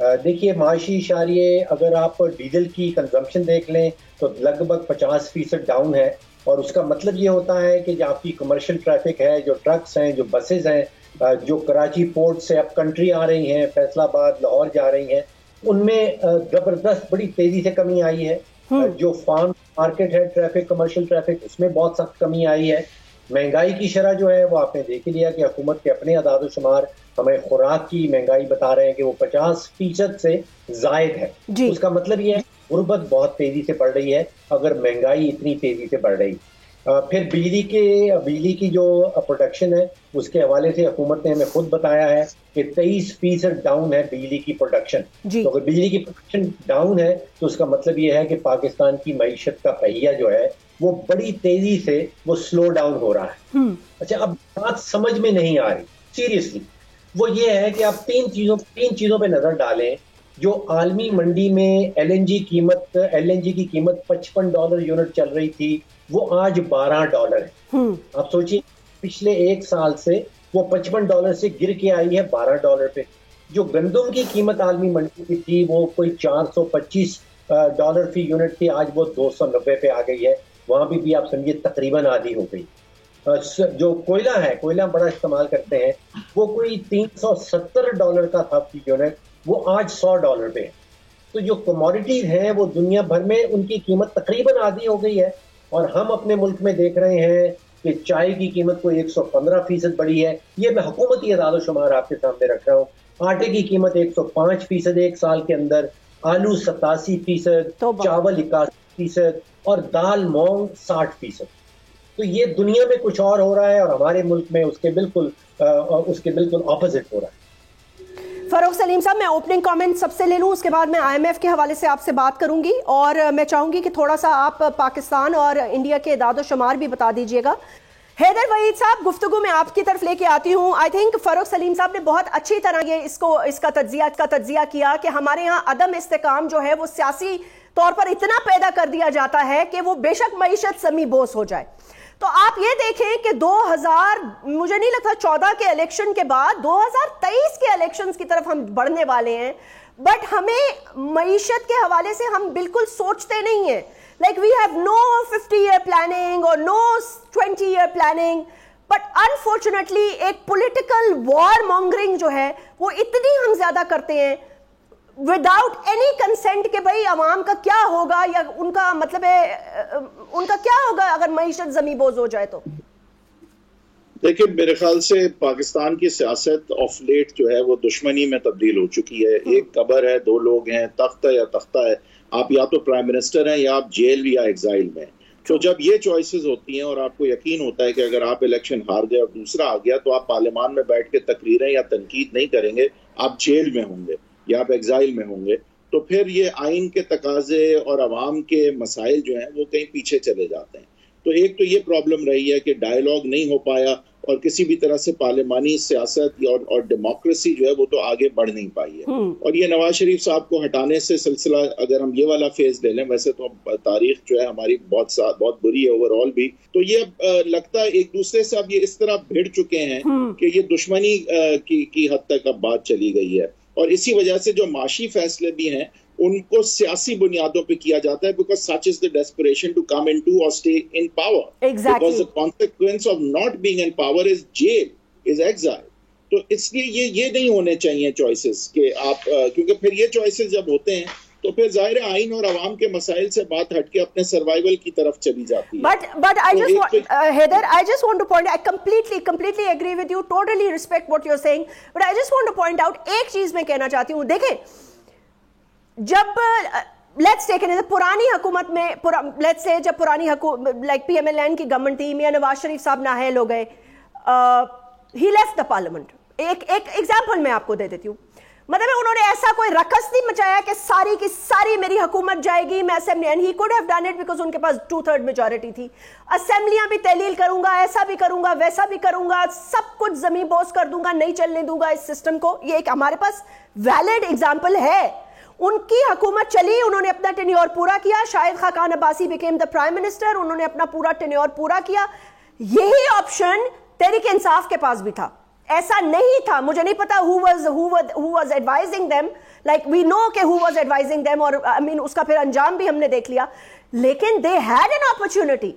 دیکھیے معاشی اشاریے اگر آپ ڈیزل کی کنزمپشن دیکھ لیں تو لگ بھگ 50% ڈاؤن ہے، اور اس کا مطلب یہ ہوتا ہے کہ جو آپ کی کمرشل ٹریفک ہے، جو ٹرکس ہیں، جو بسز ہیں، جو کراچی پورٹ سے اب کنٹری آ رہی ہیں، فیصل آباد لاہور جا رہی ہیں، ان میں زبردست بڑی تیزی سے کمی آئی ہے. جو فارم مارکیٹ ہے ٹریفک، کمرشل ٹریفک، اس میں بہت سخت کمی آئی ہے. مہنگائی کی شرح جو ہے وہ آپ نے دیکھ لیا کہ حکومت کے اپنے اعداد و شمار ہمیں خوراک کی مہنگائی بتا رہے ہیں کہ وہ 50% سے زائد ہے. اس کا مطلب یہ ہے غربت بہت تیزی سے بڑھ رہی ہے اگر مہنگائی اتنی تیزی سے بڑھ رہی. پھر بجلی کی جو پروڈکشن ہے اس کے حوالے سے حکومت نے ہمیں خود بتایا ہے کہ 23% ڈاؤن ہے بجلی کی پروڈکشن. تو اگر بجلی کی پروڈکشن ڈاؤن ہے تو اس کا مطلب یہ ہے کہ پاکستان کی معیشت کا پہیہ جو ہے وہ بڑی تیزی سے وہ سلو ڈاؤن ہو رہا ہے. اچھا، اب بات سمجھ میں نہیں آ رہی سیریسلی، وہ یہ ہے کہ آپ تین چیزوں پہ نظر ڈالیں. جو عالمی منڈی میں ایل این جی کی قیمت $55 یونٹ چل رہی تھی، وہ آج $12 ہے. آپ سوچیے پچھلے ایک سال سے وہ $55 سے گر کے آئی ہے $12 پہ. جو گندم کی قیمت عالمی منڈی کی تھی وہ کوئی $425 فی یونٹ تھی، آج وہ $290 پہ آ گئی ہے. وہاں بھی آپ سمجھیے تقریباً آدھی ہو گئی. جو کوئلہ بڑا استعمال کرتے ہیں وہ کوئی $370 کا تھا فی یونٹ، وہ آج $100 پہ ہے. تو جو کموڈیٹیز ہیں وہ دنیا بھر میں ان کی قیمت تقریباً آدھی ہو گئی ہے. اور ہم اپنے ملک میں دیکھ رہے ہیں کہ چائے کی قیمت کوئی 115% بڑھی ہے. یہ میں حکومتی اعداد و شمار آپ کے سامنے رکھ رہا ہوں. آٹے کی قیمت 105% ایک سال کے اندر، آلو 87%، چاول 81% اور دال مونگ 60%. تو یہ دنیا میں کچھ اور ہو رہا ہے اور ہمارے ملک میں اس کے بالکل اپوزٹ ہو رہا ہے. فاروق سلیم صاحب، میں اوپننگ کامنٹ سب سے لے لوں، اس کے بعد میں آئی ایم ایف کے حوالے سے آپ سے بات کروں گی، اور میں چاہوں گی کہ تھوڑا سا آپ پاکستان اور انڈیا کے اعداد و شمار بھی بتا دیجئے گا. حیدر وحید صاحب، گفتگو میں آپ کی طرف لے کے آتی ہوں. آئی تھنک فاروق سلیم صاحب نے بہت اچھی طرح اس کا تجزیہ کیا کہ ہمارے ہاں عدم استحکام جو ہے وہ سیاسی طور پر اتنا پیدا کر دیا جاتا ہے کہ وہ بے شک معیشت سمی بوس ہو جائے. تو آپ یہ دیکھیں کہ مجھے نہیں لگتا 14 کے الیکشن کے بعد 2023 کے الیکشنز کی طرف ہم بڑھنے والے ہیں، بٹ ہمیں معیشت کے حوالے سے ہم بالکل سوچتے نہیں ہیں. Like we have no 50-year planning or no 20-year planning, but unfortunately ایک political war mongering جو ہے وہ اتنی ہم زیادہ کرتے ہیں وداؤٹ اینی کنسنٹ کہ بھائی عوام کا کیا ہوگا، یا ان کا مطلب ہے ان کا کیا ہوگا اگر معیشت زمین بوز ہو جائے. تو دیکھیں، میرے خیال سے پاکستان کی سیاست آف لیٹ جو ہے وہ دشمنی میں تبدیل ہو چکی ہے. ایک قبر ہے، دو لوگ ہیں، تخت ہے یا تختہ ہے. آپ یا تو پرائم منسٹر ہیں یا آپ جیل یا ایگزائل میں. تو جب یہ چوائسز ہوتی ہیں اور آپ کو یقین ہوتا ہے کہ اگر آپ الیکشن ہار گئے اور دوسرا آ گیا تو آپ پارلیمان میں بیٹھ کے تقریریں یا تنقید نہیں کریں گے، آپ جیل میں ہوں گے یا آپ ایگزائل میں ہوں گے، تو پھر یہ آئین کے تقاضے اور عوام کے مسائل جو ہیں وہ کہیں پیچھے چلے جاتے ہیں. تو ایک تو یہ پرابلم رہی ہے کہ ڈائیلاگ نہیں ہو پایا اور کسی بھی طرح سے پارلیمانی سیاست اور ڈیموکریسی جو ہے وہ تو آگے بڑھ نہیں پائی ہے. اور یہ نواز شریف صاحب کو ہٹانے سے سلسلہ اگر ہم یہ والا فیز لے لیں، ویسے تو تاریخ جو ہے ہماری بہت بری ہے اوور آل بھی، تو یہ لگتا ہے ایک دوسرے سے اب یہ اس طرح بھیڑ چکے ہیں کہ یہ دشمنی کی حد تک اب بات چلی گئی ہے. اور اسی وجہ سے جو معاشی فیصلے بھی ہیں ان کو سیاسی بنیادوں پہ کیا جاتا ہے because such is the desperation to come into or stay in power. Exactly. Because the consequence of not being in power is jail, is exile. تو اس لیے یہ نہیں ہونے چاہیے چوائسز کہ آپ، کیونکہ پھر یہ چوائسز جب ہوتے ہیں تو پھر ظاہر آئین اور عوام کے مسائل سے بات ہٹ کے اپنے سروائیول کی طرف چلی جاتی ہے. But I just want to point out, I completely agree with you, totally respect what you're saying, but I just want to point out ایک چیز میں کہنا چاہتی ہوں. دیکھیں، جب لیٹس ٹیک ان پرانی حکومت میں لیٹس سے جب پرانی حکومت like P M L N کی گورنمنٹ تھی، میاں نواز شریف صاحب نااہل ہو گئے، ہی لیفٹ دا پارلیمنٹ. ایک ایگزامپل میں آپ کو دے دیتی ہوں. مطلب انہوں نے ایسا کوئی رقص نہیں مچایا کہ ساری کی ساری میری حکومت جائے گی، میں assembly, and he could have done it because ان کے پاس 2/3 میجورٹی تھی. اسمبلیاں بھی تحلیل کروں گا، ایسا بھی کروں گا، ویسا بھی کروں گا، سب کچھ زمین بوس کر دوں گا، نہیں چلنے دوں گا اس سسٹم کو. یہ ایک ہمارے پاس ویلڈ ایگزامپل ہے. ان کی حکومت چلی، انہوں نے اپنا ٹینیور پورا کیا. Shahid Khaqan Abbasi became the prime minister, انہوں نے اپنا پورا ٹینیور پورا کیا. یہی آپشن تحریک انصاف کے پاس بھی تھا. ایسا نہیں تھا، مجھے نہیں پتا who was advising them، like we know کہ who was advising them, اور I mean اس کا پھر انجام بھی ہم نے دیکھ لیا. لیکن they had an opportunity.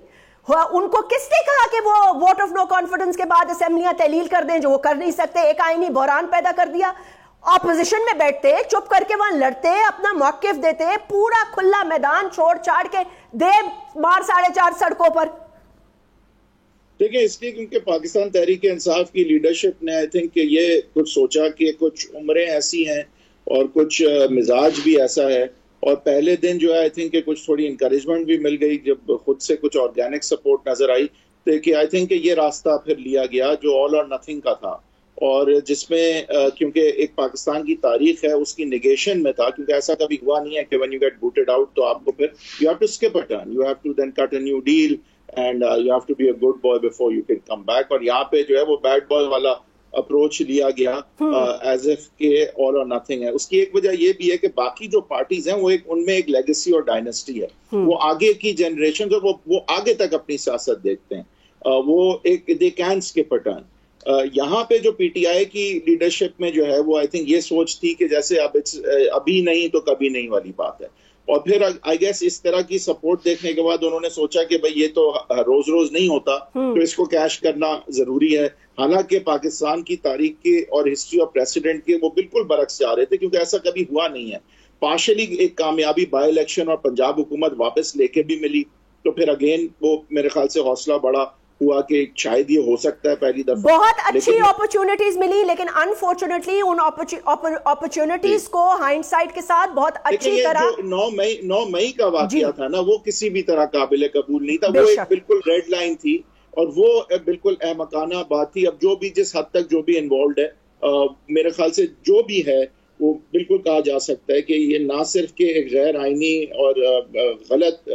ان کو کس نے کہا کہ وہ ووٹ آف نو کانفیڈنس کے بعد اسمبلیاں تحلیل کر دیں, جو وہ کر نہیں سکتے. ایک آئینی بحران پیدا کر دیا. اپوزیشن میں بیٹھتے, چپ کر کے وہاں لڑتے, اپنا موقف دیتے, پورا کھلا میدان چھوڑ چھاڑ کے دے مار 4.5 سڑکوں پر. دیکھیں اس لیے کیونکہ پاکستان تحریک انصاف کی لیڈرشپ نے آئی تھنک کہ یہ کچھ سوچا کہ کچھ عمریں ایسی ہیں اور کچھ مزاج بھی ایسا ہے, اور پہلے دن جو ہے آئی تھنک کہ کچھ تھوڑی انکریجمنٹ بھی مل گئی جب خود سے کچھ آرگینک سپورٹ نظر آئی, تو کہ آئی تھنک کہ یہ راستہ پھر لیا گیا جو آل اور نتھنگ کا تھا, اور جس میں کیونکہ ایک پاکستان کی تاریخ ہے اس کی نیگیشن میں تھا, کیونکہ ایسا کبھی ہوا نہیں ہے کہ when you get booted out تو آپ کو پھر you have to skip a turn, you have to then cut a new deal and you have to be a good boy before you can come back. اور یہاں پہ جو ہے وہ بیڈ بوائے والا اپروچ لیا گیا ایز اف کہ آل اور نتھنگ ہے. اس کی ایک وجہ یہ بھی ہے کہ باقی جو پارٹیز ہیں وہ ان میں ایک لیگیسی اور ڈائنسٹی ہے, وہ آگے کی جنریشن وہ آگے تک اپنی سیاست دیکھتے ہیں, وہ ایک they can skip a turn. یہاں پہ جو پی ٹی آئی کی لیڈرشپ میں جو ہے وہ آئی تھنک یہ سوچ تھی کہ جیسے ابھی نہیں تو کبھی نہیں والی بات ہے, اور پھر آئی گیس اس طرح کی سپورٹ دیکھنے کے بعد انہوں نے سوچا کہ بھئی یہ تو روز روز نہیں ہوتا تو اس کو کیش کرنا ضروری ہے. حالانکہ پاکستان کی تاریخ کے اور ہسٹری آف پریسیڈنٹ کے وہ بالکل برعکس جا رہے تھے, کیونکہ ایسا کبھی ہوا نہیں ہے. پارشلی ایک کامیابی بائی الیکشن اور پنجاب حکومت واپس لے کے بھی ملی, تو پھر اگین وہ میرے خیال سے حوصلہ بڑا ہوا کہ شاید یہ ہو سکتا ہے پہلی دفعہ. بہت اچھی اپرچونٹیز ملی, لیکن انفارچونیٹلی ان اپرچونیٹیز کو ہائنڈ سائٹ کے ساتھ بہت اچھی طرح 9 مئی کا واقعہ تھا نا, وہ کسی بھی طرح قابل قبول نہیں تھا, وہ ایک بالکل ریڈ لائن تھی اور وہ بالکل احمقانہ بات تھی. اب جو بھی جس حد تک جو بھی انوالوڈ ہے, میرے خیال سے جو بھی ہے وہ بالکل کہا جا سکتا ہے کہ یہ نہ صرف کہ ایک غیر آئینی اور غلط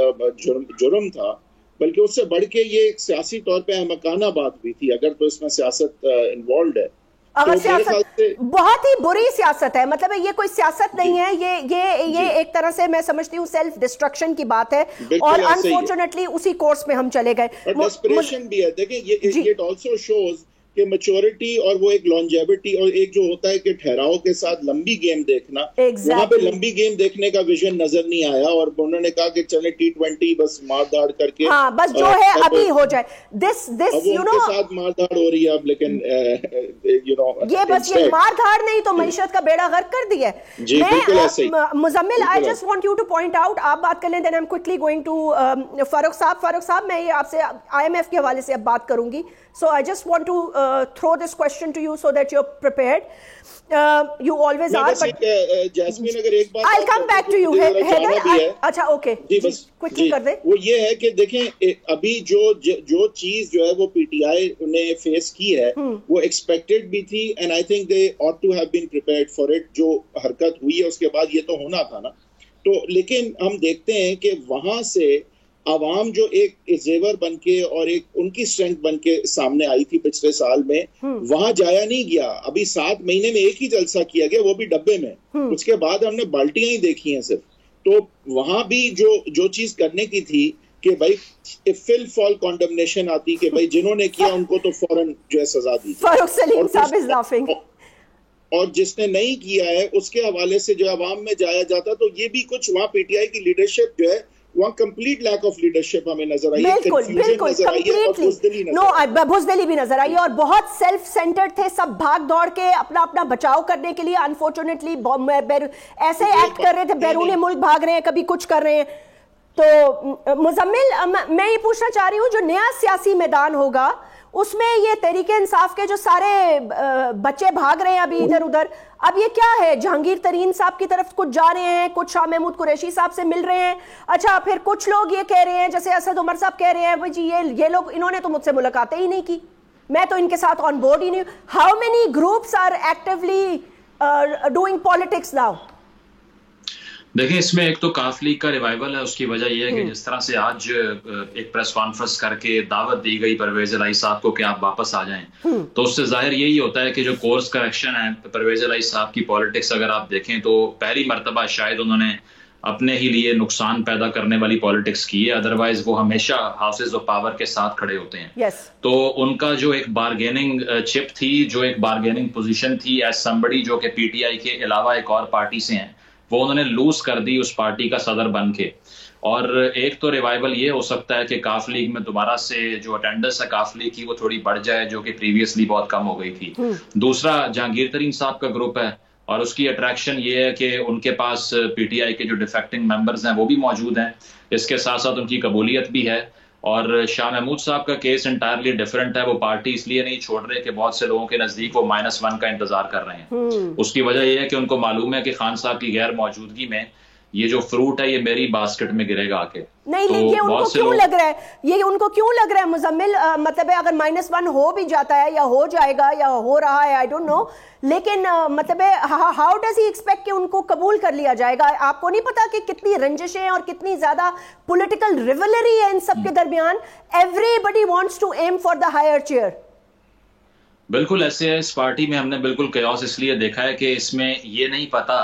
جرم تھا, بلکہ اس سے بڑھ کے یہ ایک سیاسی طور پہ احمقانہ بات بھی تھی, اگر تو اس میں سیاست انوالوڈ ہے. سیاست بہت ہی بری سیاست ہے, مطلب یہ کوئی سیاست نہیں ہے, یہ ایک طرح سے میں سمجھتی ہوں سیلف ڈسٹرکشن کی بات ہے, اور انفارچونیٹلی اسی کورس میں ہم چلے گئے. ڈیسپریشن بھی ہے. دیکھیں یہ اٹ آلسو شوز کہ میچورٹی اور وہ ایک لانجیوٹی اور ایک جو ہوتا ہے کہ ٹھہراؤ کے ساتھ لمبی گیم دیکھنا, وہاں پہ لمبی گیم دیکھنے کا ویژن نظر نہیں آیا, اور انہوں نے کہا کہ چلے T20 بس مار داڑ کر کے, ہاں بس جو ہے ابھی ہو جائے. دس یو نو ساتھ مار داڑ ہو رہی ہے اب, لیکن یو نو یہ بس یہ مار داڑ نہیں تو معیشت کا بیڑا غرق کر دیا ہے. جی بالکل ایسے ہی. Muzammil, I just want you to point out, آپ بات کر لیں, then I'm quickly going to فاروق صاحب میں آپ سے IMF کے حوالے سے اب بات کروں گی. So I just want to throw this question to you so that you're prepared. You always are, but Jasmine, اگر ایک بات I'll come back to you. اچھا اوکے quickly کر دیں. وہ یہ ہے کہ دیکھیں ابھی جو چیز جو ہے وہ پی ٹی آئی نے فیس کی ہے وہ ایکسپیکٹڈ بھی تھی, and I think they ought to have been prepared for it. جو حرکت ہوئی ہے اس کے بعد یہ تو ہونا تھا نا. تو لیکن ہم دیکھتے ہیں کہ وہاں سے عوام جو ایک زیور بن کے اور ایک ان کی اسٹرینتھ بن کے سامنے آئی تھی پچھلے سال میں, وہاں جایا نہیں گیا. ابھی 7 مہینے میں ایک ہی جلسہ کیا گیا, وہ بھی ڈبے میں. اس کے بعد ہم نے بالٹیاں ہی دیکھی ہیں صرف. تو وہاں بھی جو چیز کرنے کی تھی کہ بھائی فل فال کانڈمنیشن آتی کہ بھائی جنہوں نے کیا ان کو تو فوراً جو ہے سزا دی. فاروق سلیم صاحب از لافنگ. اور جس نے نہیں کیا ہے اس کے حوالے سے جو عوام میں جایا جاتا, تو یہ بھی کچھ وہاں پی ٹی آئی کی لیڈرشپ جو ہے وہاں کمپلیٹ لیک آف لیڈرشپ ہمیں نظر آئی, بزدلی بھی نظر آئی, اور بہت سیلف سینٹرڈ تھے سب, بھاگ دوڑ کے اپنا بچاؤ کرنے کے لیے انفارچونیٹلی ایسے ایکٹ کر رہے تھے, بیرون ملک بھاگ رہے ہیں, کبھی کچھ کر رہے ہیں. تو مزمل, میں یہ پوچھنا چاہ رہی ہوں, جو نیا سیاسی میدان ہوگا اس میں یہ تحریک انصاف کے جو سارے بچے بھاگ رہے ہیں ابھی ادھر ادھر, اب یہ کیا ہے؟ جہانگیر ترین صاحب کی طرف کچھ جا رہے ہیں, کچھ شاہ محمود قریشی صاحب سے مل رہے ہیں. اچھا پھر کچھ لوگ یہ کہہ رہے ہیں, جیسے اسد عمر صاحب کہہ رہے ہیں جی یہ لوگ انہوں نے تو مجھ سے ملاقاتیں ہی نہیں کی, میں تو ان کے ساتھ آن بورڈ ہی نہیں. How many groups are actually doing politics now? دیکھیں اس میں ایک تو کاف لیگ کا ریوائول ہے. اس کی وجہ یہ ہے کہ جس طرح سے آج ایک پریس کانفرنس کر کے دعوت دی گئی پرویز الہی صاحب کو کہ آپ واپس آ جائیں, تو اس سے ظاہر یہی ہوتا ہے کہ جو کورس کریکشن ہے پرویز الہی صاحب کی پالیٹکس اگر آپ دیکھیں تو پہلی مرتبہ شاید انہوں نے اپنے ہی لیے نقصان پیدا کرنے والی پالیٹکس کی ہے، ادروائز وہ ہمیشہ ہاؤسز آف پاور کے ساتھ کھڑے ہوتے ہیں. تو ان کا جو ایک بارگیننگ چپ تھی، جو ایک بارگیننگ پوزیشن تھی ایز سمبڑی جو کہ پی ٹی آئی کے علاوہ ایک اور پارٹی سے ہیں، وہ انہوں نے لوز کر دی اس پارٹی کا صدر بن کے. اور ایک تو ریوائول یہ ہو سکتا ہے کہ کاف لیگ میں دوبارہ سے جو اٹینڈنس ہے کاف لیگ کی وہ تھوڑی بڑھ جائے، جو کہ پریویسلی بہت کم ہو گئی تھی. دوسرا جہانگیر ترین صاحب کا گروپ ہے اور اس کی اٹریکشن یہ ہے کہ ان کے پاس پی ٹی آئی کے جو ڈیفیکٹنگ ممبرز ہیں وہ بھی موجود ہیں، اس کے ساتھ ساتھ ان کی قبولیت بھی ہے. اور شاہ محمود صاحب کا کیس انٹائرلی ڈیفرنٹ ہے، وہ پارٹی اس لیے نہیں چھوڑ رہے کہ بہت سے لوگوں کے نزدیک وہ -1 کا انتظار کر رہے ہیں. اس کی وجہ یہ ہے کہ ان کو معلوم ہے کہ خان صاحب کی غیر موجودگی میں یہ جو فروٹ ہے یہ میری باسکٹ میں گرے گا آ کے. نہیں لیکن ان کو کیوں لگ رہا ہے، یہ ان کو کیوں لگ رہا ہے مزمل، مطلب ہے اگر -1 ہو بھی جاتا ہے یا ہو جائے گا یا ہو رہا ہے، آئی ڈونٹ نو، لیکن مطلب ہے ہاؤ ڈز ہی ایکسپیکٹ کہ ان کو قبول کر لیا جائے گا؟ آپ کو نہیں پتا کہ کتنی رنجشیں اور کتنی زیادہ پولیٹیکل ریولری ہے ان سب کے درمیان. Everybody wants to aim for the higher chair. بالکل ایسے ہے، اس پارٹی میں ہم نے بالکل کیوس اس لیے دیکھا ہے کہ اس میں یہ نہیں پتا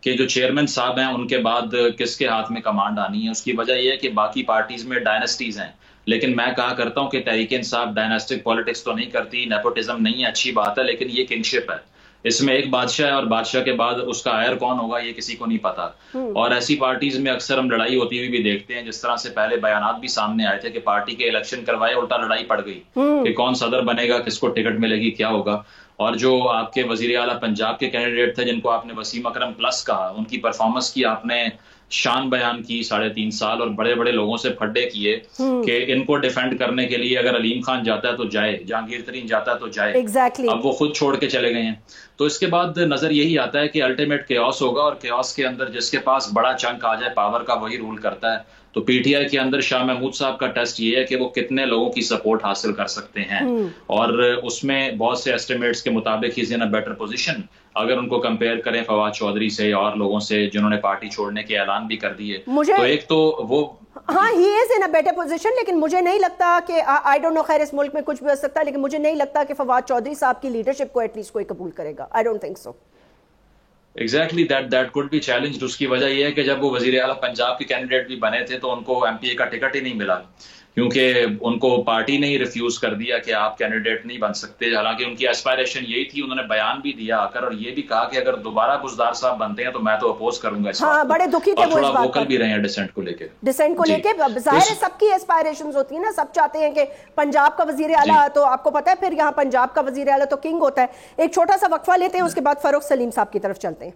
کہ جو چیئرمین صاحب ہیں ان کے بعد کس کے ہاتھ میں کمانڈ آنی ہے. اس کی وجہ یہ ہے کہ باقی پارٹیز میں ڈائنسٹیز ہیں، لیکن میں کہا کرتا ہوں کہ تحریک انصاف ڈائنسٹک پالیٹکس تو نہیں کرتی، نیپوٹزم نہیں ہے، اچھی بات ہے، لیکن یہ کنشپ ہے. اس میں ایک بادشاہ ہے اور بادشاہ کے بعد اس کا آئر کون ہوگا یہ کسی کو نہیں پتا. اور ایسی پارٹیز میں اکثر ہم لڑائی ہوتی ہوئی بھی دیکھتے ہیں، جس طرح سے پہلے بیانات بھی سامنے آئے تھے کہ پارٹی کے الیکشن کروائے الٹا لڑائی پڑ گئی کہ کون صدر بنے گا، کس کو ٹکٹ ملے گی، کیا ہوگا. اور جو آپ کے وزیر اعلیٰ پنجاب کے کینڈیڈیٹ تھے جن کو آپ نے وسیم اکرم پلس کہا، ان کی پرفارمنس کی آپ نے شان بیان کی 3.5 سال، اور بڑے بڑے لوگوں سے پھڈے کیے کہ ان کو ڈیفینڈ کرنے کے لیے اگر علیم خان جاتا ہے تو جائے، جہانگیر ترین جاتا ہے تو جائے. اب وہ خود چھوڑ کے چلے گئے ہیں. تو اس کے بعد نظر یہی آتا ہے کہ الٹیمیٹ کیوس ہوگا، اور کیوس کے اندر جس کے پاس بڑا چنک آ جائے پاور کا وہی رول کرتا ہے. تو پی ٹی آئی کے اندر شاہ محمود صاحب کا ٹیسٹ یہ ہے کہ وہ کتنے لوگوں کی سپورٹ حاصل کر سکتے ہیں، اور اس میں بہت سے ایسٹیمیٹس کے مطابق ہی از ان اے بیٹر پوزیشن اگر ان کو کمپیئر کریں فواد چودھری سے اور لوگوں سے جنہوں نے پارٹی چھوڑنے کے اعلان بھی کر دیے. تو ایک تو وہ ہاں ہی از ان اے بیٹر پوزیشن، لیکن مجھے نہیں لگتا کہ آئی ڈونٹ نو، خیر اس ملک میں کچھ بھی ہو سکتا ہے، لیکن مجھے نہیں لگتا کہ فواد چودھری صاحب کی لیڈرشپ کو ایٹ لیسٹ کوئی قبول کرے گا. I don't think so. Exactly that could be challenged. اس کی وجہ یہ ہے کہ جب وہ وزیر اعلیٰ پنجاب کے کینڈیڈیٹ بھی بنے تھے تو ان کو ایم پی اے کا ٹکٹ ہی نہیں ملا، کیونکہ ان کو پارٹی نے ہی ریفیوز کر دیا کہ آپ کینڈیڈیٹ نہیں بن سکتے. حالانکہ ان کی ایسپائریشن یہی تھی، انہوں نے بیان بھی دیا آ کر اور یہ بھی کہا کہ اگر دوبارہ بزدار صاحب بنتے ہیں تو میں تو اپوز کروں گا. ہاں بڑے دکھی تھے، اور تھوڑا ووکل بھی رہے ہیں ڈسینٹ کو لے کے. ظاہر ہے سب کی ایسپائریشنز ہوتی ہیں نا، سب چاہتے ہیں کہ پنجاب کا وزیر اعلیٰ، تو آپ کو پتہ ہے پھر یہاں پنجاب کا وزیر اعلیٰ تو کنگ ہوتا ہے. ایک چھوٹا سا وقفہ لیتے ہیں، اس کے بعد فاروق سلیم صاحب کی طرف چلتے ہیں.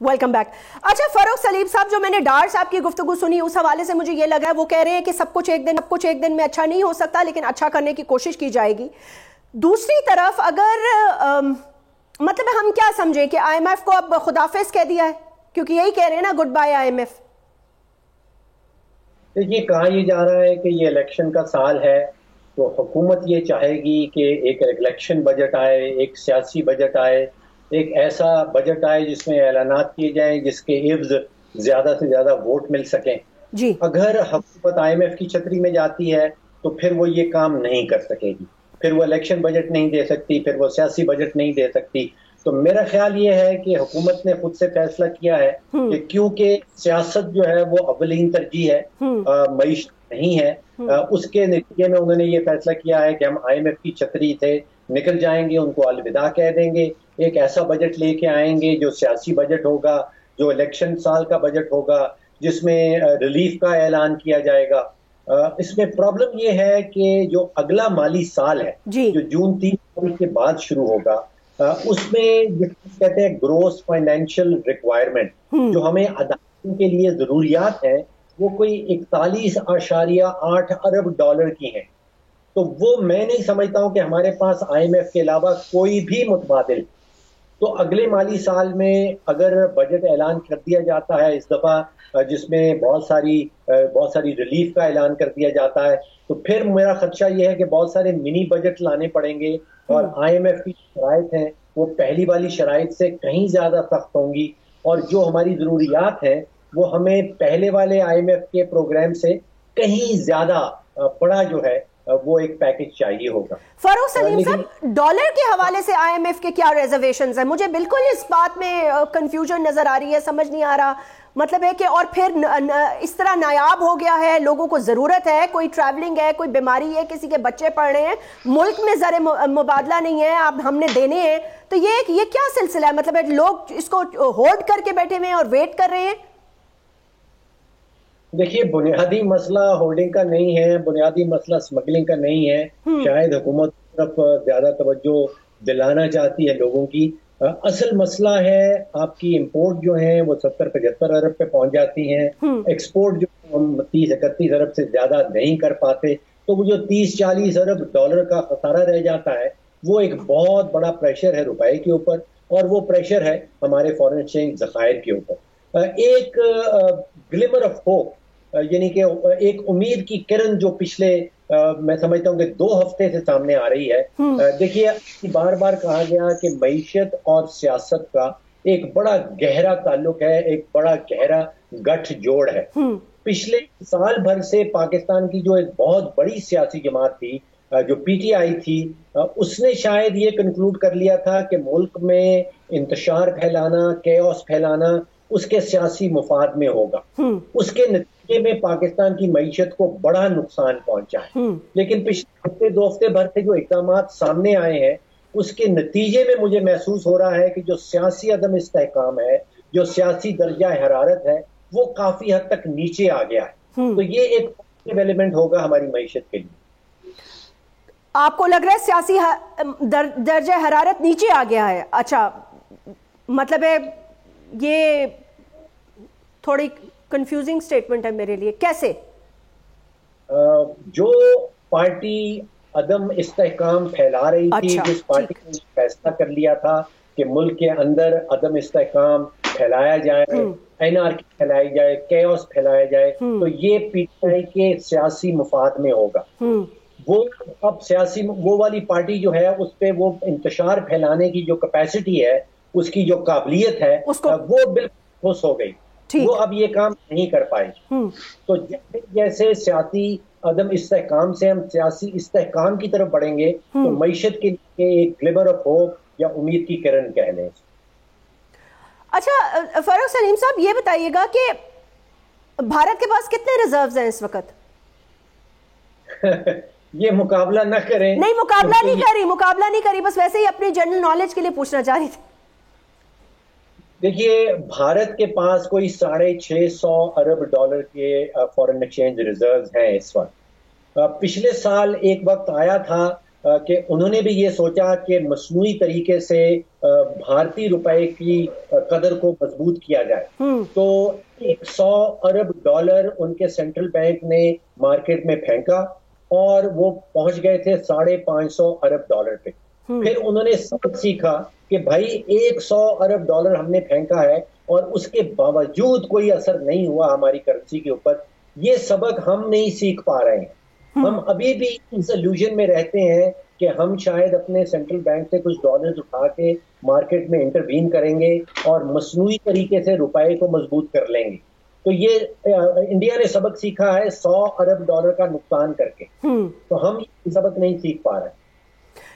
Welcome back. اچھا فاروق سلیم صاحب، جو میں نے ڈار صاحب کی گفتگو سنی اس حوالے سے مجھے یہ لگا ہے، وہ کہہ رہے ہیں کہ سب کچھ ایک دن میں اچھا نہیں ہو سکتا، لیکن اچھا کرنے کی کوشش کی جائے گی. دوسری طرف اگر مطلب ہم کیا سمجھیں کہ آئی ایم ایف کو اب خدافظ کہہ دیا ہے، کیونکہ یہی کہہ رہے ہیں نا، goodbye I M F. دیکھیے کہا یہ جا رہا ہے کہ یہ الیکشن کا سال ہے، تو حکومت یہ چاہے گی کہ ایک الیکشن بجٹ آئے، ایک سیاسی بجٹ آئے، ایک ایسا بجٹ آئے جس میں اعلانات کیے جائیں جس کے عوض زیادہ سے زیادہ ووٹ مل سکیں. جی اگر حکومت آئی ایم ایف کی چھتری میں جاتی ہے تو پھر وہ یہ کام نہیں کر سکے گی، پھر وہ الیکشن بجٹ نہیں دے سکتی، پھر وہ سیاسی بجٹ نہیں دے سکتی. تو میرا خیال یہ ہے کہ حکومت نے خود سے فیصلہ کیا ہے کہ کیونکہ سیاست جو ہے وہ اولین ترجیح ہے، معیشت نہیں ہے، اس کے نتیجے میں انہوں نے یہ فیصلہ کیا ہے کہ ہم آئی ایم ایف کی چھتری سے نکل جائیں گے، ان کو الوداع کہہ دیں گے، ایک ایسا بجٹ لے کے آئیں گے جو سیاسی بجٹ ہوگا، جو الیکشن سال کا بجٹ ہوگا، جس میں ریلیف کا اعلان کیا جائے گا. اس میں پرابلم یہ ہے کہ جو اگلا مالی سال ہے جو جون 30 تاریخ کے بعد شروع ہوگا، اس میں کہتے ہیں گروس فائنینشیل ریکوائرمنٹ جو ہمیں ادائیگی کے لیے ضروریات ہیں وہ کوئی 41.8 ارب ڈالر کی ہیں. تو وہ میں نہیں سمجھتا ہوں کہ ہمارے پاس آئی ایم ایف کے علاوہ کوئی بھی متبادل. تو اگلے مالی سال میں اگر بجٹ اعلان کر دیا جاتا ہے اس دفعہ، جس میں بہت ساری ریلیف کا اعلان کر دیا جاتا ہے، تو پھر میرا خدشہ یہ ہے کہ بہت سارے منی بجٹ لانے پڑیں گے، اور آئی ایم ایف کی شرائط ہیں وہ پہلی والی شرائط سے کہیں زیادہ سخت ہوں گی، اور جو ہماری ضروریات ہیں وہ ہمیں پہلے والے آئی ایم ایف کے پروگرام سے کہیں زیادہ بڑا جو ہے وہ ایک پیکج چاہیے ہوگا. فاروق سلیم صاحب, ڈالر کے حوالے سے IMF کے کیا ریزرویشنز ہیں؟ مجھے بالکل اس بات میں کنفیوژن نظر آ رہی ہے, سمجھ نہیں آ رہا. مطلب ہے کہ اور پھر اس طرح نایاب ہو گیا ہے, لوگوں کو ضرورت ہے, کوئی ٹریولنگ ہے, کوئی بیماری ہے, کسی کے بچے پڑھ رہے ہیں, ملک میں زر مبادلہ نہیں ہے, اب ہم نے دینے ہیں, تو یہ کیا سلسلہ ہے؟ مطلب ہے لوگ اس کو ہولڈ کر کے بیٹھے ہوئے ہیں اور ویٹ کر رہے ہیں. دیکھیے, بنیادی مسئلہ ہولڈنگ کا نہیں ہے, بنیادی مسئلہ اسمگلنگ کا نہیں ہے. شاید حکومت طرف زیادہ توجہ دلانا چاہتی ہے لوگوں کی. اصل مسئلہ ہے آپ کی امپورٹ جو ہیں وہ 70-75 ارب پہ پہنچ جاتی ہیں, ایکسپورٹ جو ہم 30-31 ارب سے زیادہ نہیں کر پاتے, تو وہ جو 30-40 ارب ڈالر کا خسارہ رہ جاتا ہے وہ ایک بہت بڑا پریشر ہے روپے کے اوپر, اور وہ پریشر ہے ہمارے فارن ایکسچینج ذخائر کے اوپر. ایک گلیمر آف ہوپ, یعنی کہ ایک امید کی کرن جو پچھلے میں سمجھتا ہوں کہ 2 ہفتے سے سامنے آ رہی ہے. دیکھیے, بار بار کہا گیا کہ معیشت اور سیاست کا ایک بڑا گہرا تعلق ہے, ایک بڑا گہرا گٹھ جوڑ ہے. پچھلے سال بھر سے پاکستان کی جو ایک بہت بڑی سیاسی جماعت تھی, جو PTI تھی, اس نے شاید یہ کنکلوڈ کر لیا تھا کہ ملک میں انتشار پھیلانا, کیوس پھیلانا اس کے سیاسی مفاد میں ہوگا. اس کے نتیجے میں پاکستان کی معیشت کو بڑا نقصان پہنچا ہے. لیکن پچھلے ہفتے 2 ہفتے بھر سے جو اقدامات سامنے آئے ہیں اس کے نتیجے میں مجھے محسوس ہو رہا ہے کہ جو سیاسی عدم استحکام ہے, جو سیاسی درجہ حرارت ہے, وہ کافی حد تک نیچے آ گیا ہے. تو یہ ایک پازیٹیو ایلیمنٹ ہوگا ہماری معیشت کے لیے. آپ کو لگ رہا ہے سیاسی درجہ حرارت نیچے آ گیا ہے؟ اچھا, مطلب ہے یہ تھوڑی کنفیوزنگ سٹیٹمنٹ ہے میرے لیے. کیسے؟ جو پارٹی عدم استحکام پھیلا رہی تھی, جس پارٹی نے فیصلہ کر لیا تھا کہ ملک کے اندر عدم استحکام پھیلایا جائے, NRK پھیلائی جائے, کیوس پھیلایا جائے, تو یہ PTI کے سیاسی مفاد میں ہوگا. وہ اب سیاسی وہ والی پارٹی جو ہے اس پہ وہ انتشار پھیلانے کی جو کیپیسٹی ہے, اس کی جو قابلیت ہے, وہ بالکل خوش ہو گئی. وہ اب یہ کام نہیں کر پائے. تو جیسے سیاسی عدم استحکام سے ہم سیاسی استحکام کی طرف بڑھیں گے تو معیشت کے لیے ایک گلیمر آف ہوپ یا امید کی کرن کہہ لیں. اچھا فاروق سلیم صاحب, یہ بتائیے گا کہ بھارت کے پاس کتنے ریزروز ہیں اس وقت؟ یہ مقابلہ نہ کریں. نہیں, مقابلہ نہیں کری, بس ویسے ہی اپنی جنرل نالج کے لیے پوچھنا چاہ رہی تھی. دیکھیے, بھارت کے پاس کوئی 650 ارب ڈالر کے فارن ایکسچینج ریزروز ہیں اس وقت. پچھلے سال ایک وقت آیا تھا کہ انہوں نے بھی یہ سوچا کہ مصنوعی طریقے سے بھارتی روپے کی قدر کو مضبوط کیا جائے, تو 100 ارب ڈالر ان کے سینٹرل بینک نے مارکیٹ میں پھینکا اور وہ پہنچ گئے تھے 550 ارب ڈالر پہ. پھر انہوں نے سبق سیکھا کہ بھائی 100 ارب ڈالر ہم نے پھینکا ہے اور اس کے باوجود کوئی اثر نہیں ہوا ہماری کرنسی کے اوپر. یہ سبق ہم نہیں سیکھ پا رہے ہیں. ہم ابھی بھی اس الوژن میں رہتے ہیں کہ ہم شاید اپنے سینٹرل بینک سے کچھ ڈالرز اٹھا کے مارکیٹ میں انٹروین کریں گے اور مصنوعی طریقے سے روپے کو مضبوط کر لیں گے. تو یہ انڈیا نے سبق سیکھا ہے 100 ارب ڈالر کا نقصان کر کے, تو ہم یہ سبق نہیں سیکھ پا رہے.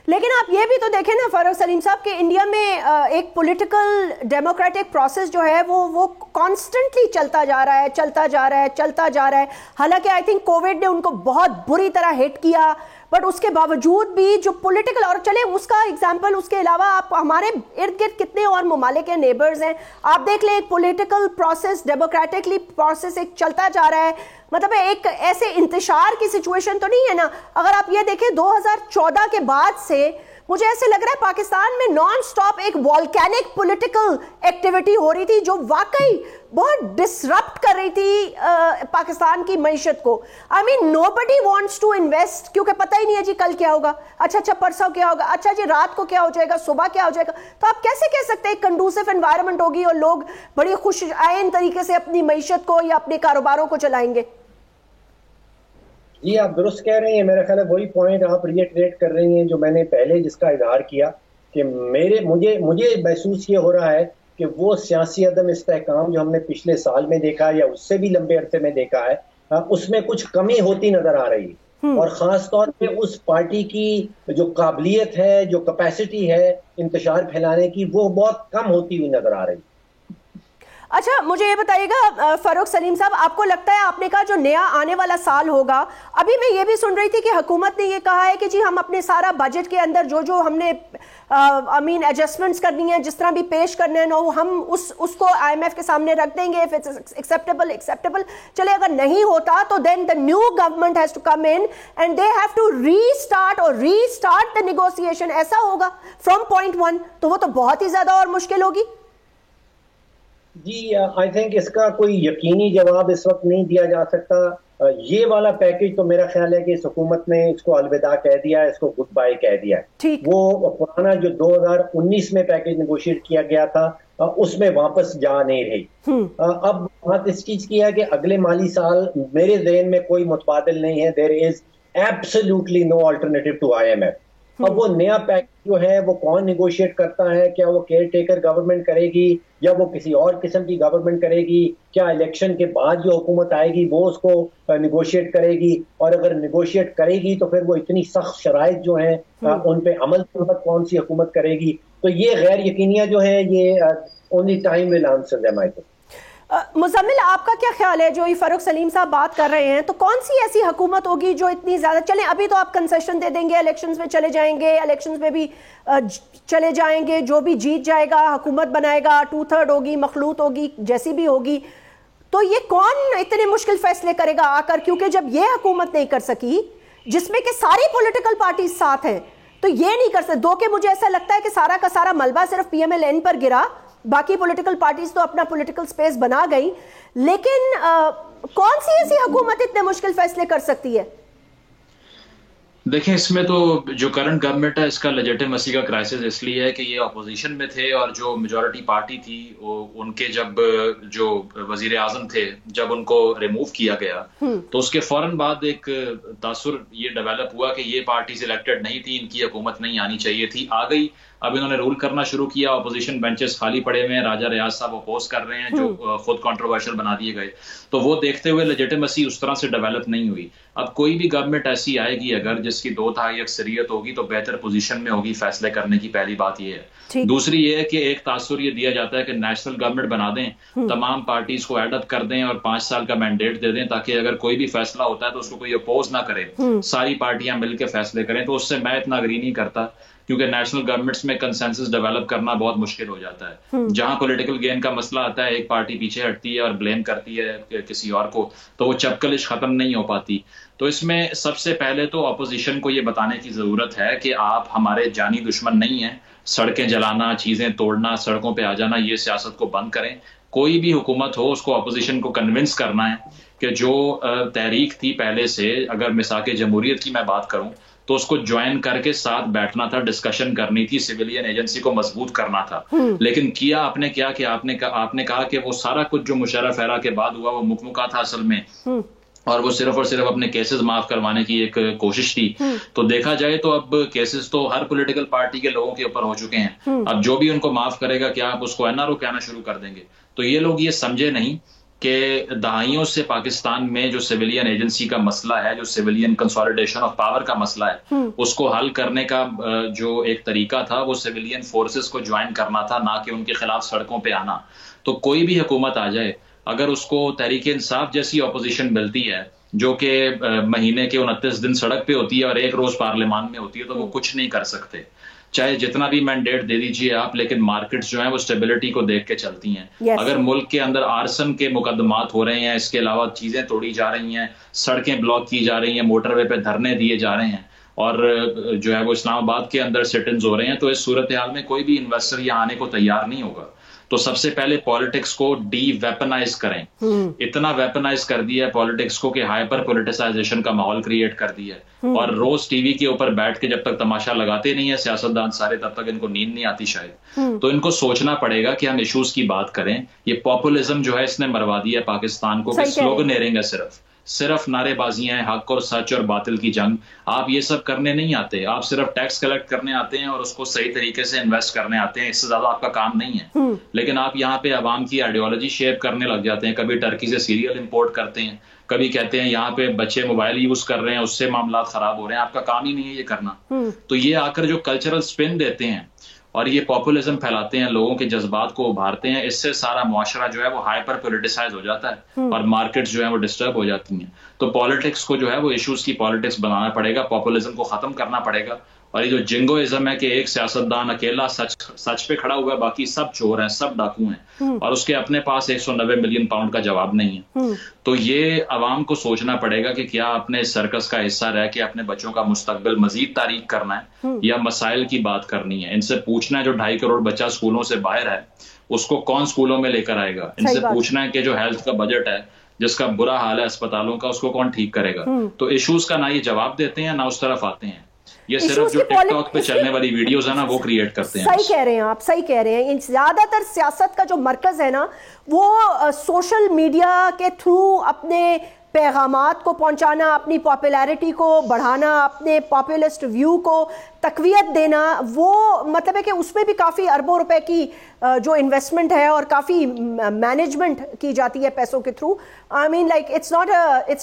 لیکن آپ یہ بھی تو دیکھیں نا فاروق سلیم صاحب کہ انڈیا میں ایک پولیٹیکل ڈیموکریٹک پروسیس جو ہے وہ کانسٹنٹلی چلتا جا رہا ہے. حالانکہ آئی تھنک کووڈ نے ان کو بہت بری طرح ہٹ کیا, بٹ اس کے باوجود بھی جو پولیٹیکل, اور چلے اس کا ایگزامپل اس کے علاوہ آپ ہمارے ارد گرد کتنے اور ممالک کے نیبرز ہیں, آپ دیکھ لیں ایک پولیٹیکل پروسیس, ڈیموکریٹکلی پروسیس ایک چلتا جا رہا ہے. مطلب ایک ایسے انتشار کی سچویشن تو نہیں ہے نا. اگر آپ یہ دیکھیں 2014 کے بعد سے مجھے ایسے لگ رہا ہے پاکستان میں نان سٹاپ ایک والکینک پولیٹیکل ایکٹیویٹی ہو رہی تھی جو واقعی بہت ڈسرپٹ کر رہی تھی پاکستان کی معیشت کو. آئی مین نو بڈی وانٹس ٹو انویسٹ, کیونکہ پتہ ہی نہیں ہے جی کل کیا ہوگا, اچھا پرسوں کیا ہوگا, اچھا جی رات کو کیا ہو جائے گا, صبح کیا ہو جائے گا. تو آپ کیسے کہہ سکتے ہیں ایک کنڈوسیو انوائرمنٹ ہوگی اور لوگ بڑی خوش آئین طریقے سے اپنی معیشت کو یا اپنے کاروباروں کو چلائیں گے؟ جی آپ درست کہہ رہے ہیں. میرا خیال ہے وہی پوائنٹ آپ ریٹریٹ کر رہی ہیں جو میں نے پہلے جس کا اظہار کیا کہ مجھے محسوس یہ ہو رہا ہے کہ وہ سیاسی عدم استحکام جو ہم نے پچھلے سال میں دیکھا یا اس سے بھی لمبے عرصے میں دیکھا ہے, اس میں کچھ کمی ہوتی نظر آ رہی ہے. اور خاص طور پہ اس پارٹی کی جو قابلیت ہے, جو کیپیسٹی ہے انتشار پھیلانے کی, وہ بہت کم ہوتی ہوئی نظر آ رہی. اچھا مجھے یہ بتائیے گا فاروق سلیم صاحب, آپ کو لگتا ہے, آپ نے کہا جو نیا آنے والا سال ہوگا, ابھی میں یہ بھی سن رہی تھی کہ حکومت نے یہ کہا ہے کہ جی ہم اپنے سارا بجٹ کے اندر جو ہم نے ایڈجسٹمنٹس کرنی ہے, جس طرح بھی پیش کرنے ہیں, ہم اس کو IMF کے سامنے رکھ دیں گے. ایکسیپٹیبل چلے, اگر نہیں ہوتا تو دین the new government has to come in and they have to restart the negotiation. ایسا ہوگا from point one, تو وہ تو بہت ہی زیادہ اور مشکل ہوگی. جی آئی تھنک اس کا کوئی یقینی جواب اس وقت نہیں دیا جا سکتا. یہ والا پیکج تو میرا خیال ہے کہ اس حکومت نے اس کو الوداع کہہ دیا ہے, اس کو گڈ بائی کہہ دیا ہے. وہ پرانا جو 2019 میں پیکج نیگوشیٹ کیا گیا تھا اس میں واپس جا نہیں رہی. اب بات اس چیز کی ہے کہ اگلے مالی سال میرے ذہن میں کوئی متبادل نہیں ہے. There is absolutely no alternative to IMF. اب وہ نیا پیکج جو ہے وہ کون نیگوشیٹ کرتا ہے, کیا وہ کیئر ٹیکر گورنمنٹ کرے گی یا وہ کسی اور قسم کی گورنمنٹ کرے گی, کیا الیکشن کے بعد جو حکومت آئے گی وہ اس کو نیگوشیٹ کرے گی, اور اگر نیگوشیٹ کرے گی تو پھر وہ اتنی سخت شرائط جو ہیں ان پہ عمل کون سی حکومت کرے گی. تو یہ غیر یقینیاں جو ہیں یہ only time will answer them I think. Muzammil آپ کا کیا خیال ہے, جو یہ فاروق سلیم صاحب بات کر رہے ہیں, تو کون سی ایسی حکومت ہوگی جو اتنی زیادہ چلیں, ابھی تو آپ کنسیشن دے دیں گے, الیکشنز میں چلے جائیں گے, الیکشنز میں بھی چلے جائیں گے, جو بھی جیت جائے گا حکومت بنائے گا, 2/3 ہوگی, مخلوط ہوگی, جیسی بھی ہوگی, تو یہ کون اتنے مشکل فیصلے کرے گا آ کر, کیونکہ جب یہ حکومت نہیں کر سکی جس میں کہ ساری پولیٹیکل پارٹیز ساتھ ہیں, تو یہ نہیں کر سکتے. دو کہ مجھے ایسا لگتا ہے کہ سارا کا سارا ملبہ صرف PMLN پر گرا, باقی پولیٹیکل پارٹیز تو اپنا پولیٹیکل سپیس بنا گئی, لیکن کون سی ایسی حکومت اتنے مشکل فیصلے کر سکتی ہے؟ دیکھیں اس میں تو جو کرنٹ گورنمنٹ ہے اس کا لیجیٹیمیسی کا کرائسس اس لیے ہے کہ یہ اپوزیشن میں تھے, اور جو میجورٹی پارٹی تھی ان کے جب جو وزیر اعظم تھے جب ان کو ریموو کیا گیا تو اس کے فوراً بعد ایک تاثر یہ ڈیولپ ہوا کہ یہ پارٹیز الیکٹڈ نہیں تھی, ان کی حکومت نہیں آنی چاہیے تھی, آ گئی. اب انہوں نے رول کرنا شروع کیا, اپوزیشن بینچز خالی پڑے ہوئے ہیں, راجہ ریاض صاحب اپوز کر رہے ہیں جو خود کنٹروورشل بنا دیے گئے. تو وہ دیکھتے ہوئے لیجیٹیمیسی اس طرح سے ڈیولپ نہیں ہوئی. اب کوئی بھی گورنمنٹ ایسی آئے گی اگر جس کی 2/3 اکثریت ہوگی تو بہتر پوزیشن میں ہوگی فیصلے کرنے کی. پہلی بات یہ ہے. دوسری یہ ہے کہ ایک تاثر یہ دیا جاتا ہے کہ نیشنل گورنمنٹ بنا دیں, تمام پارٹیز کو ایڈ اپ کر دیں اور 5 سال کا مینڈیٹ دے دیں تاکہ اگر کوئی بھی فیصلہ ہوتا ہے تو اس کو کوئی اپوز نہ کرے, ساری پارٹیاں مل کے فیصلے کریں. تو اس سے میں اتنا اگری نہیں کرتا کیونکہ نیشنل گورنمنٹس میں کنسنسس ڈیولپ کرنا بہت مشکل ہو جاتا ہے. جہاں پولیٹیکل گین کا مسئلہ آتا ہے ایک پارٹی پیچھے ہٹتی ہے اور بلیم کرتی ہے کسی اور کو, تو وہ چپکلش ختم نہیں ہو پاتی. تو اس میں سب سے پہلے تو اپوزیشن کو یہ بتانے کی ضرورت ہے کہ آپ ہمارے جانی دشمن نہیں ہیں. سڑکیں جلانا, چیزیں توڑنا, سڑکوں پہ آ جانا, یہ سیاست کو بند کریں. کوئی بھی حکومت ہو اس کو اپوزیشن کو کنونس کرنا ہے کہ جو تحریک تھی پہلے سے, اگر مساق جمہوریت کی میں بات کروں تو اس کو جوائن کر کے ساتھ بیٹھنا تھا, ڈسکشن کرنی تھی, سویلین ایجنسی کو مضبوط کرنا تھا. لیکن کیا آپ نے کیا کہ آپ نے کہا کہ وہ سارا کچھ جو مشرف ایرا کے بعد ہوا وہ مکمکا تھا اصل میں, اور وہ صرف اور صرف اپنے کیسز معاف کروانے کی ایک کوشش تھی. تو دیکھا جائے تو اب کیسز تو ہر پولیٹیکل پارٹی کے لوگوں کے اوپر ہو چکے ہیں. اب جو بھی ان کو معاف کرے گا کیا آپ اس کو NRO کہنا شروع کر دیں گے؟ تو یہ لوگ یہ سمجھے نہیں کہ دہائیوں سے پاکستان میں جو سویلین ایجنسی کا مسئلہ ہے, جو سویلین کنسولیڈیشن آف پاور کا مسئلہ ہے, اس کو حل کرنے کا جو ایک طریقہ تھا وہ سویلین فورسز کو جوائن کرنا تھا, نہ کہ ان کے خلاف سڑکوں پہ آنا. تو کوئی بھی حکومت آ جائے اگر اس کو تحریک انصاف جیسی اپوزیشن ملتی ہے جو کہ مہینے کے 29 دن سڑک پہ ہوتی ہے اور 1 روز پارلیمان میں ہوتی ہے, تو وہ کچھ نہیں کر سکتے. چاہے جتنا بھی مینڈیٹ دے دیجیے آپ, لیکن مارکیٹس جو ہیں وہ اسٹیبلٹی کو دیکھ کے چلتی ہیں. اگر ملک کے اندر آرسن کے مقدمات ہو رہے ہیں, اس کے علاوہ چیزیں توڑی جا رہی ہیں, سڑکیں بلاک کی جا رہی ہیں, موٹر وے پہ دھرنے دیے جا رہے ہیں, اور جو ہے وہ اسلام آباد کے اندر سٹنز ہو رہے ہیں, تو اس صورتحال میں کوئی بھی انویسٹر یہاں آنے کو تیار نہیں ہوگا. تو سب سے پہلے پالیٹکس کو ڈی ویپنائز کریں. اتنا ویپنائز کر دیا ہے پالیٹکس کو کہ ہائپر پولیٹیسائزیشن کا ماحول کریٹ کر دیا ہے, اور روز ٹی وی کے اوپر بیٹھ کے جب تک تماشا لگاتے نہیں ہیں سیاستدان سارے, تب تک ان کو نیند نہیں آتی شاید. تو ان کو سوچنا پڑے گا کہ ہم ایشوز کی بات کریں. یہ پاپولزم جو ہے اس نے مروا دیا ہے پاکستان کو, کہ سلوگنیرنگ ہے صرف, صرف نعرے بازیاں ہیں, حق اور سچ اور باطل کی جنگ. آپ یہ سب کرنے نہیں آتے, آپ صرف ٹیکس کلیکٹ کرنے آتے ہیں اور اس کو صحیح طریقے سے انویسٹ کرنے آتے ہیں, اس سے زیادہ آپ کا کام نہیں ہے. لیکن آپ یہاں پہ عوام کی آئیڈیالوجی شیپ کرنے لگ جاتے ہیں. کبھی ٹرکی سے سیریل امپورٹ کرتے ہیں, کبھی کہتے ہیں یہاں پہ بچے موبائل یوز کر رہے ہیں اس سے معاملات خراب ہو رہے ہیں. آپ کا کام ہی نہیں ہے یہ کرنا. تو یہ آ کر جو کلچرل سپن دیتے ہیں اور یہ پاپولزم پھیلاتے ہیں, لوگوں کے جذبات کو ابھارتے ہیں, اس سے سارا معاشرہ جو ہے وہ ہائپر پولیٹیسائز ہو جاتا ہے اور مارکیٹس جو ہیں وہ ڈسٹرب ہو جاتی ہیں. تو پالیٹکس کو جو ہے وہ ایشوز کی پالیٹکس بنانا پڑے گا, پاپولزم کو ختم کرنا پڑے گا. اور یہ جو جنگوازم ہے کہ ایک سیاستدان اکیلا سچ پہ کھڑا ہوا ہے, باقی سب چور ہیں, سب ڈاکو ہیں, اور اس کے اپنے پاس 190 ملین پاؤنڈ کا جواب نہیں ہے. تو یہ عوام کو سوچنا پڑے گا کہ کیا اپنے سرکس کا حصہ رہ کے اپنے بچوں کا مستقبل مزید تاریک کرنا ہے یا مسائل کی بات کرنی ہے. ان سے پوچھنا ہے جو 2.5 کروڑ بچہ اسکولوں سے باہر ہے اس کو کون اسکولوں میں لے کر آئے گا. ان سے پوچھنا ہے کہ جو ہیلتھ کا بجٹ ہے جس کا برا حال ہے اسپتالوں کا, اس کو کون ٹھیک کرے گا. تو ایشوز کا نہ یہ جواب دیتے ہیں نہ اس طرف آتے ہیں. یہ صرف جو ٹک ٹاک پہ چلنے والی ویڈیوز ہیں نا وہ کریٹ کرتے ہیں. صحیح کہہ رہے ہیں آپ, صحیح کہہ رہے ہیں. زیادہ تر سیاست کا جو مرکز ہے نا وہ سوشل میڈیا کے تھرو اپنے پیغامات کو پہنچانا, اپنی پاپولیرٹی کو بڑھانا, اپنے پاپولسٹ ویو کو تقویت دینا, وہ مطلب ہے کہ اس میں بھی کافی اربوں روپے کی جو انویسٹمنٹ ہے اور کافی مینجمنٹ کی جاتی ہے پیسوں کے through. I mean like it's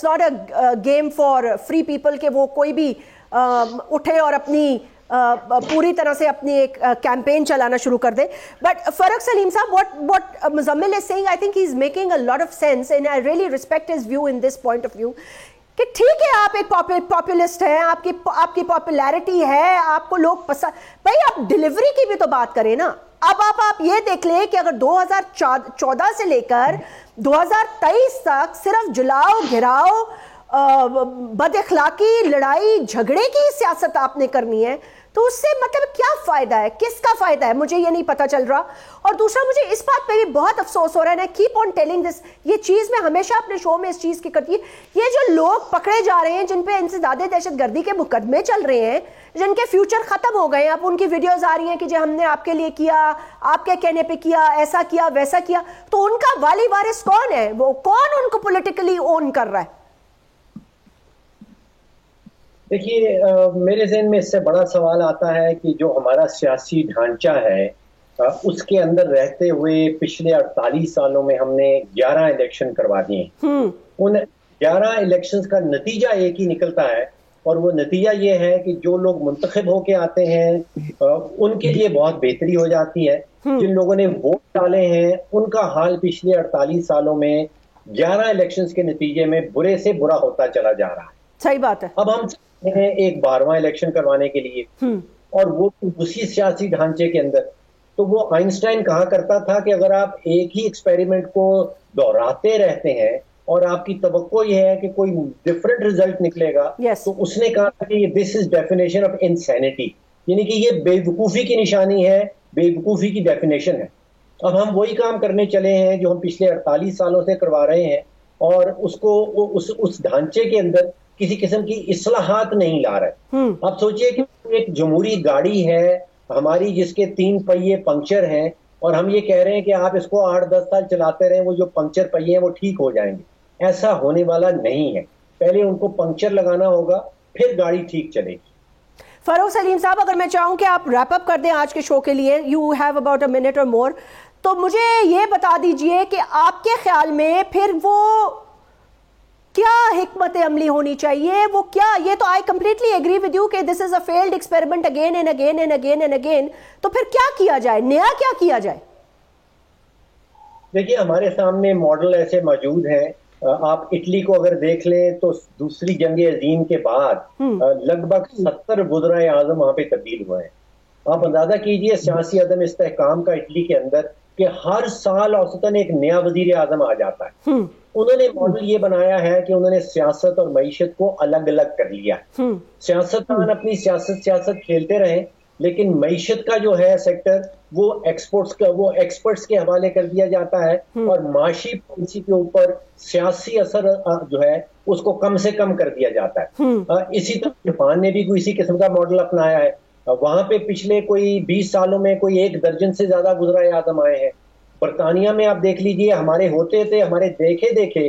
not a game for free people کہ وہ کوئی بھی اٹھے اور اپنی پوری طرح سے اپنی ایک کیمپین چلانا شروع کر دے. بٹ فرق سلیم صاحب, what Muzammil is saying, I think he is making a lot of sense and I really respect his view in this point of view کہ ٹھیک ہے آپ ایک پاپولسٹ ہیں, آپ کی پاپولیرٹی ہے, آپ کو لوگ پسند, بھائی آپ ڈیلیوری کی بھی تو بات کریں نا. اب آپ یہ دیکھ لیں کہ اگر 2014 سے لے کر 2023 تک صرف جلاؤ گھراؤ بد اخلاقی لڑائی جھگڑے کی سیاست آپ نے کرنی ہے تو اس سے مطلب کیا فائدہ ہے, کس کا فائدہ ہے, مجھے یہ نہیں پتا چل رہا. اور دوسرا مجھے اس بات پہ بھی بہت افسوس ہو رہا ہے, نا کیپ آن ٹیلنگ دس, یہ چیز میں ہمیشہ اپنے شو میں اس چیز کی کرتی ہے, یہ جو لوگ پکڑے جا رہے ہیں جن پہ انسداد دہشت گردی کے مقدمے چل رہے ہیں, جن کے فیوچر ختم ہو گئے ہیں, اب ان کی ویڈیوز آ رہی ہیں کہ جو ہم نے آپ کے لیے کیا, آپ کے کہنے پہ کیا, ایسا کیا ویسا کیا, تو ان کا والی وارث کون ہے, وہ کون ان کو پولیٹیکلی اون کر رہا ہے؟ دیکھیے میرے ذہن میں اس سے بڑا سوال آتا ہے کہ جو ہمارا سیاسی ڈھانچہ ہے اس کے اندر رہتے ہوئے پچھلے 48 سالوں میں ہم نے 11 الیکشن کروا دیے. ان 11 الیکشنز کا نتیجہ ایک ہی نکلتا ہے, اور وہ نتیجہ یہ ہے کہ جو لوگ منتخب ہو کے آتے ہیں ان کے لیے بہت بہتری ہو جاتی ہے. جن لوگوں نے ووٹ ڈالے ہیں ان کا حال پچھلے 48 سالوں میں 11 الیکشنز کے نتیجے میں برے سے برا ہوتا چلا جا رہا ہے. صحیح بات ہے. اب ہم ہیں ایک 12واں الیکشن کروانے کے لیے, اور وہ اسی سیاسی ڈھانچے کے اندر. تو وہ آئنسٹائن کہا کرتا تھا کہ اگر آپ ایک ہی ایکسپیریمنٹ کو دہراتے رہتے ہیں اور آپ کی توقع یہ ہے کہ کوئی ڈفرنٹ ریزلٹ نکلے گا, تو اس نے کہا کہ دس از ڈیفینیشن آف انسینٹی, یعنی کہ یہ بے وقوفی کی نشانی ہے, بے وقوفی کی ڈیفینیشن ہے. اب ہم وہی کام کرنے چلے ہیں جو ہم پچھلے 48 سالوں سے کروا رہے ہیں, اور اس کو اس ڈھانچے کے اندر کسی قسم کی اصلاحات نہیں لا رہے. آپ سوچئے کہ ایک جمہوری گاڑی ہے ہماری جس کے 3 پہیے پنکچر ہیں, اور ہم یہ کہہ رہے ہیں کہ آپ اس کو 8-10 سال چلاتے رہیں, وہ جو پنکچر پہیے ہیں وہ ٹھیک ہو جائیں گے. ایسا ہونے والا نہیں ہے. پہلے ان کو پنکچر لگانا ہوگا, پھر گاڑی ٹھیک چلے گی. فاروق سلیم صاحب, اگر میں چاہوں کہ آپ ریپ اپ کر دیں آج کے شو کے لیے, you have about a minute اور مور, تو مجھے یہ بتا دیجئے کہ آپ کے خیال میں پھر وہ کیا حکمت عملی ہونی چاہیے, وہ کیا, یہ تو I completely agree with you کہ this is a failed experiment again and again and again and again, تو پھر کیا کیا جائے, نیا کیا کیا جائے؟ دیکھیے ہمارے سامنے ماڈل ایسے موجود ہیں. آپ اٹلی کو اگر دیکھ لیں تو دوسری جنگ عظیم کے بعد لگ بھگ 70 وزرائے اعظم وہاں پہ تبدیل ہوئے ہیں. آپ اندازہ کیجئے سیاسی عدم استحکام کا اٹلی کے اندر کہ ہر سال اوسطاً ایک نیا وزیر اعظم آ جاتا ہے. انہوں نے ماڈل یہ بنایا ہے کہ انہوں نے سیاست اور معیشت کو الگ الگ کر لیا. سیاستدان اپنی سیاست کھیلتے رہے, لیکن معیشت کا جو ہے سیکٹر وہ ایکسپرٹس کے حوالے کر دیا جاتا ہے, اور معاشی پالیسی کے اوپر سیاسی اثر جو ہے اس کو کم سے کم کر دیا جاتا ہے. اسی طرح جاپان نے بھی کوئی اسی قسم کا ماڈل اپنایا ہے. وہاں پہ پچھلے کوئی 20 سالوں میں کوئی 1 درجن سے زیادہ وزرائے اعظم آئے ہیں. برطانیہ میں آپ دیکھ لیجئے, ہمارے ہوتے تھے, ہمارے دیکھے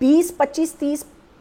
20, 25, 30,